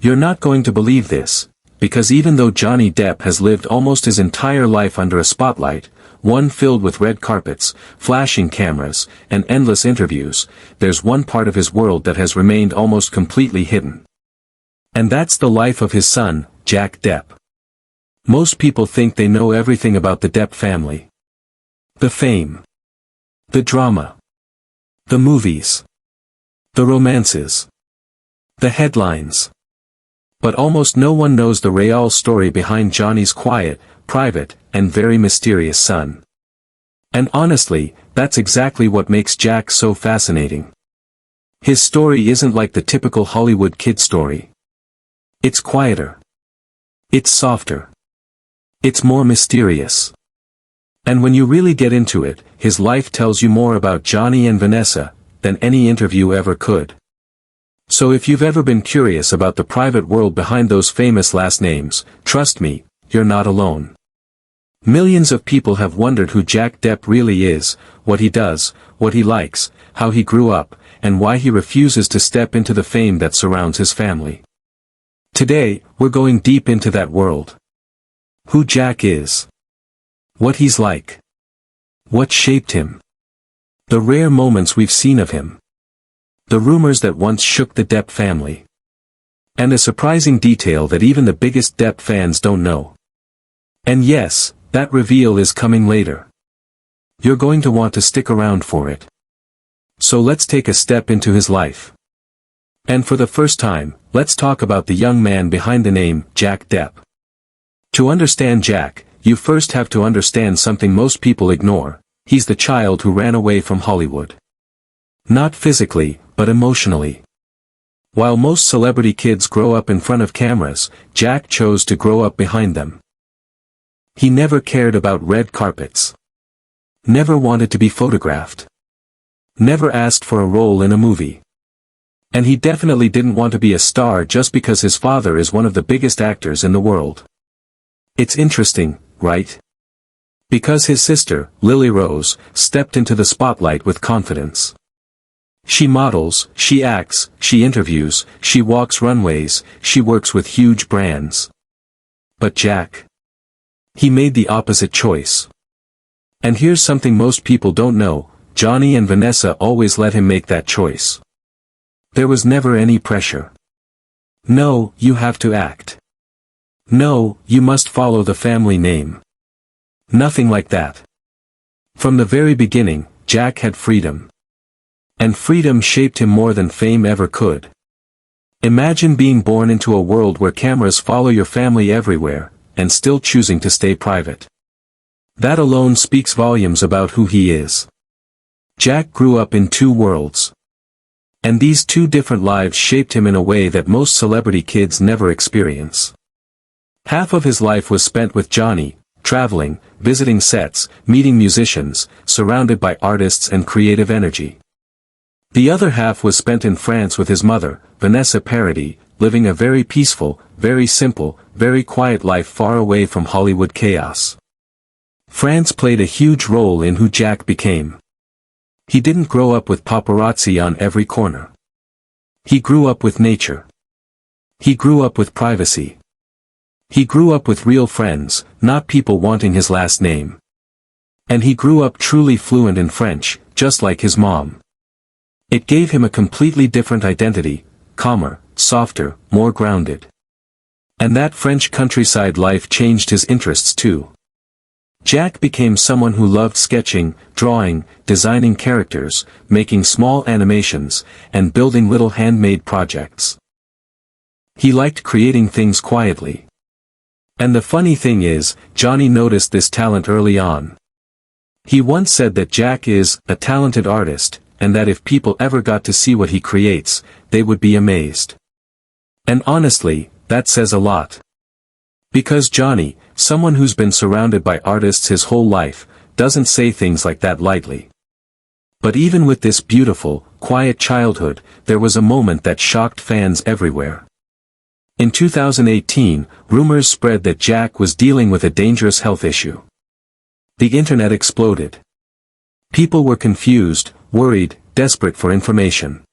You're not going to believe this, because even though Johnny Depp has lived almost his entire life under a spotlight, one filled with red carpets, flashing cameras, and endless interviews, there's one part of his world that has remained almost completely hidden. And that's the life of his son, Jack Depp. Most people think they know everything about the Depp family. The fame. The drama. The movies. The romances. The headlines. But almost no one knows the real story behind Johnny's quiet, private, and very mysterious son. And honestly, that's exactly what makes Jack so fascinating. His story isn't like the typical Hollywood kid story. It's quieter. It's softer. It's more mysterious. And when you really get into it, his life tells you more about Johnny and Vanessa than any interview ever could. So if you've ever been curious about the private world behind those famous last names, trust me, you're not alone. Millions of people have wondered who Jack Depp really is, what he does, what he likes, how he grew up, and why he refuses to step into the fame that surrounds his family. Today, we're going deep into that world. Who Jack is. What he's like. What shaped him. The rare moments we've seen of him. The rumors that once shook the Depp family. And a surprising detail that even the biggest Depp fans don't know. And yes, that reveal is coming later. You're going to want to stick around for it. So let's take a step into his life. And for the first time, let's talk about the young man behind the name, Jack Depp. To understand Jack, you first have to understand something most people ignore. He's the child who ran away from Hollywood. Not physically, but emotionally. While most celebrity kids grow up in front of cameras, Jack chose to grow up behind them. He never cared about red carpets. Never wanted to be photographed. Never asked for a role in a movie. And he definitely didn't want to be a star just because his father is one of the biggest actors in the world. It's interesting, right? Because his sister, Lily Rose, stepped into the spotlight with confidence. She models, she acts, she interviews, she walks runways, she works with huge brands. But Jack? He made the opposite choice. And here's something most people don't know, Johnny and Vanessa always let him make that choice. There was never any pressure. No, you have to act. No, you must follow the family name. Nothing like that. From the very beginning, Jack had freedom. And freedom shaped him more than fame ever could. Imagine being born into a world where cameras follow your family everywhere, and still choosing to stay private. That alone speaks volumes about who he is. Jack grew up in two worlds. And these two different lives shaped him in a way that most celebrity kids never experience. Half of his life was spent with Johnny, traveling, visiting sets, meeting musicians, surrounded by artists and creative energy. The other half was spent in France with his mother, Vanessa Paradis, living a very peaceful, very simple, very quiet life far away from Hollywood chaos. France played a huge role in who Jack became. He didn't grow up with paparazzi on every corner. He grew up with nature. He grew up with privacy. He grew up with real friends, not people wanting his last name. And he grew up truly fluent in French, just like his mom. It gave him a completely different identity, calmer, softer, more grounded. And that French countryside life changed his interests too. Jack became someone who loved sketching, drawing, designing characters, making small animations, and building little handmade projects. He liked creating things quietly. And the funny thing is, Johnny noticed this talent early on. He once said that Jack is a talented artist, and that if people ever got to see what he creates, they would be amazed. And honestly, that says a lot. Because Johnny, someone who's been surrounded by artists his whole life, doesn't say things like that lightly. But even with this beautiful, quiet childhood, there was a moment that shocked fans everywhere. In 2018, rumors spread that Jack was dealing with a dangerous health issue. The internet exploded. People were confused, worried, desperate for information.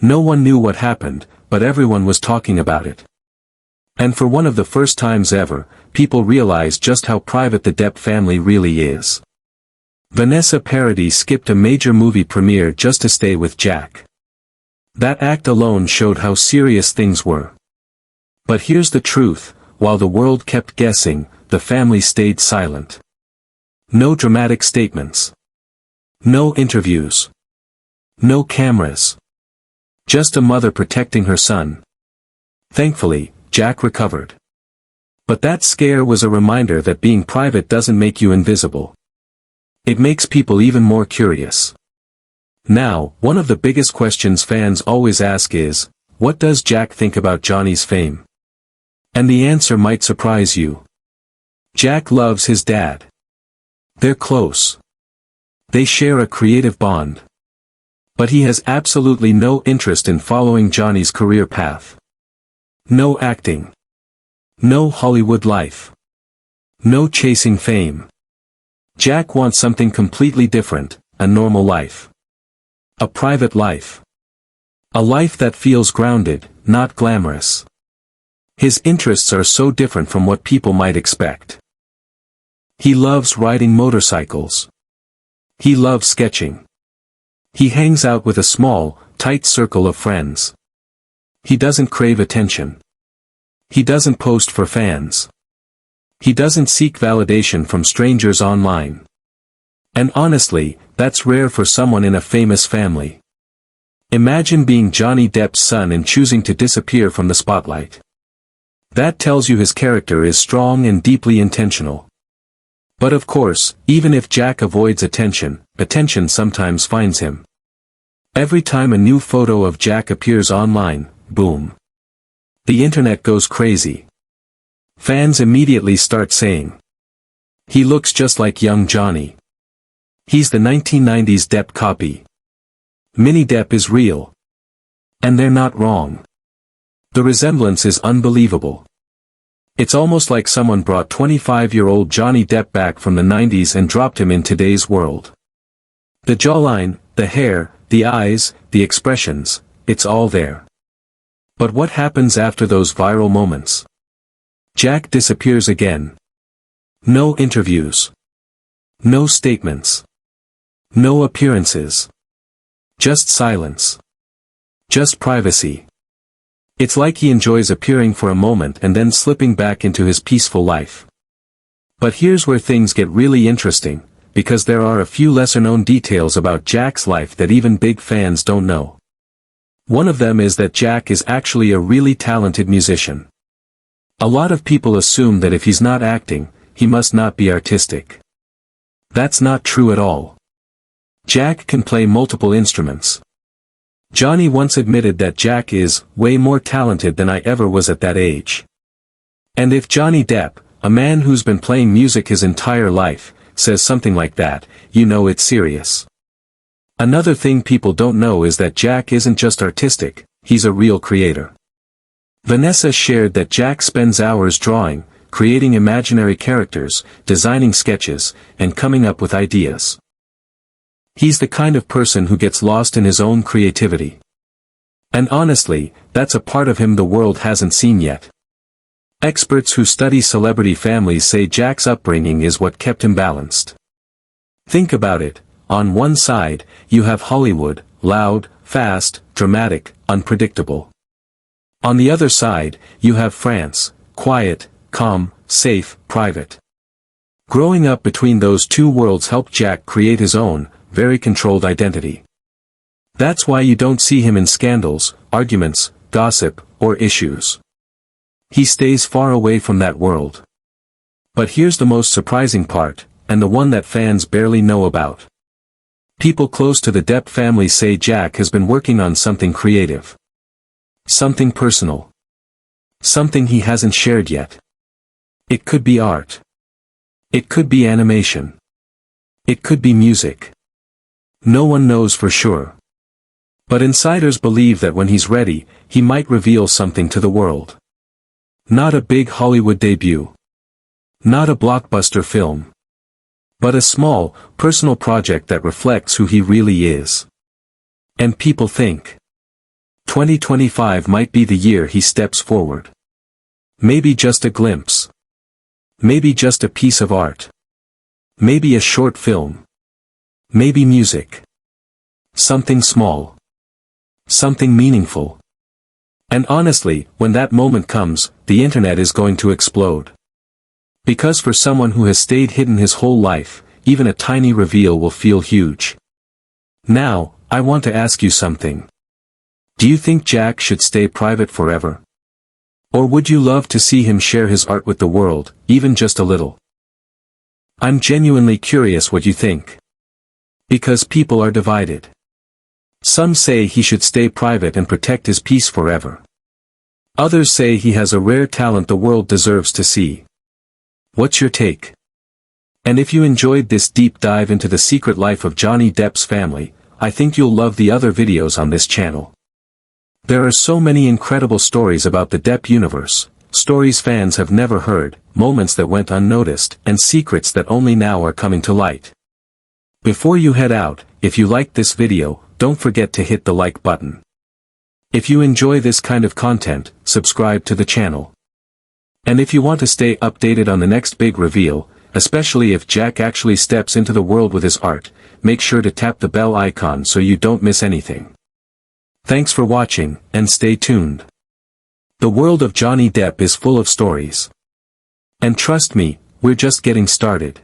No one knew what happened, but everyone was talking about it. And for one of the first times ever, people realized just how private the Depp family really is. Vanessa Paradis skipped a major movie premiere just to stay with Jack. That act alone showed how serious things were. But here's the truth, while the world kept guessing, the family stayed silent. No dramatic statements. No interviews. No cameras. Just a mother protecting her son. Thankfully, Jack recovered. But that scare was a reminder that being private doesn't make you invisible. It makes people even more curious. Now, one of the biggest questions fans always ask is, what does Jack think about Johnny's fame? And the answer might surprise you. Jack loves his dad. They're close. They share a creative bond. But he has absolutely no interest in following Johnny's career path. No acting. No Hollywood life. No chasing fame. Jack wants something completely different, a normal life. A private life. A life that feels grounded, not glamorous. His interests are so different from what people might expect. He loves riding motorcycles. He loves sketching. He hangs out with a small, tight circle of friends. He doesn't crave attention. He doesn't post for fans. He doesn't seek validation from strangers online. And honestly, that's rare for someone in a famous family. Imagine being Johnny Depp's son and choosing to disappear from the spotlight. That tells you his character is strong and deeply intentional. But of course, even if Jack avoids attention, attention sometimes finds him. Every time a new photo of Jack appears online, boom. The internet goes crazy. Fans immediately start saying, he looks just like young Johnny. He's the 1990s Depp copy. Mini Depp is real. And they're not wrong. The resemblance is unbelievable. It's almost like someone brought 25-year-old Johnny Depp back from the 90s and dropped him in today's world. The jawline, the hair, the eyes, the expressions, it's all there. But what happens after those viral moments? Jack disappears again. No interviews. No statements. No appearances. Just silence. Just privacy. It's like he enjoys appearing for a moment and then slipping back into his peaceful life. But here's where things get really interesting, because there are a few lesser-known details about Jack's life that even big fans don't know. One of them is that Jack is actually a really talented musician. A lot of people assume that if he's not acting, he must not be artistic. That's not true at all. Jack can play multiple instruments. Johnny once admitted that Jack is way more talented than I ever was at that age. And if Johnny Depp, a man who's been playing music his entire life, says something like that, you know it's serious. Another thing people don't know is that Jack isn't just artistic, he's a real creator. Vanessa shared that Jack spends hours drawing, creating imaginary characters, designing sketches, and coming up with ideas. He's the kind of person who gets lost in his own creativity. And honestly, that's a part of him the world hasn't seen yet. Experts who study celebrity families say Jack's upbringing is what kept him balanced. Think about it, on one side, you have Hollywood, loud, fast, dramatic, unpredictable. On the other side, you have France, quiet, calm, safe, private. Growing up between those two worlds helped Jack create his own, very controlled identity. That's why you don't see him in scandals, arguments, gossip, or issues. He stays far away from that world. But here's the most surprising part, and the one that fans barely know about. People close to the Depp family say Jack has been working on something creative. Something personal. Something he hasn't shared yet. It could be art. It could be animation. It could be music. No one knows for sure. But insiders believe that when he's ready, he might reveal something to the world. Not a big Hollywood debut. Not a blockbuster film. But a small, personal project that reflects who he really is. And people think. 2025 might be the year he steps forward. Maybe just a glimpse. Maybe just a piece of art. Maybe a short film. Maybe music. Something small. Something meaningful. And honestly, when that moment comes, the internet is going to explode. Because for someone who has stayed hidden his whole life, even a tiny reveal will feel huge. Now, I want to ask you something. Do you think Jack should stay private forever? Or would you love to see him share his art with the world, even just a little? I'm genuinely curious what you think. Because people are divided. Some say he should stay private and protect his peace forever. Others say he has a rare talent the world deserves to see. What's your take? And if you enjoyed this deep dive into the secret life of Johnny Depp's family, I think you'll love the other videos on this channel. There are so many incredible stories about the Depp universe, stories fans have never heard, moments that went unnoticed, and secrets that only now are coming to light. Before you head out, if you liked this video, don't forget to hit the like button. If you enjoy this kind of content, subscribe to the channel. And if you want to stay updated on the next big reveal, especially if Jack actually steps into the world with his art, make sure to tap the bell icon so you don't miss anything. Thanks for watching, and stay tuned. The world of Johnny Depp is full of stories. And trust me, we're just getting started.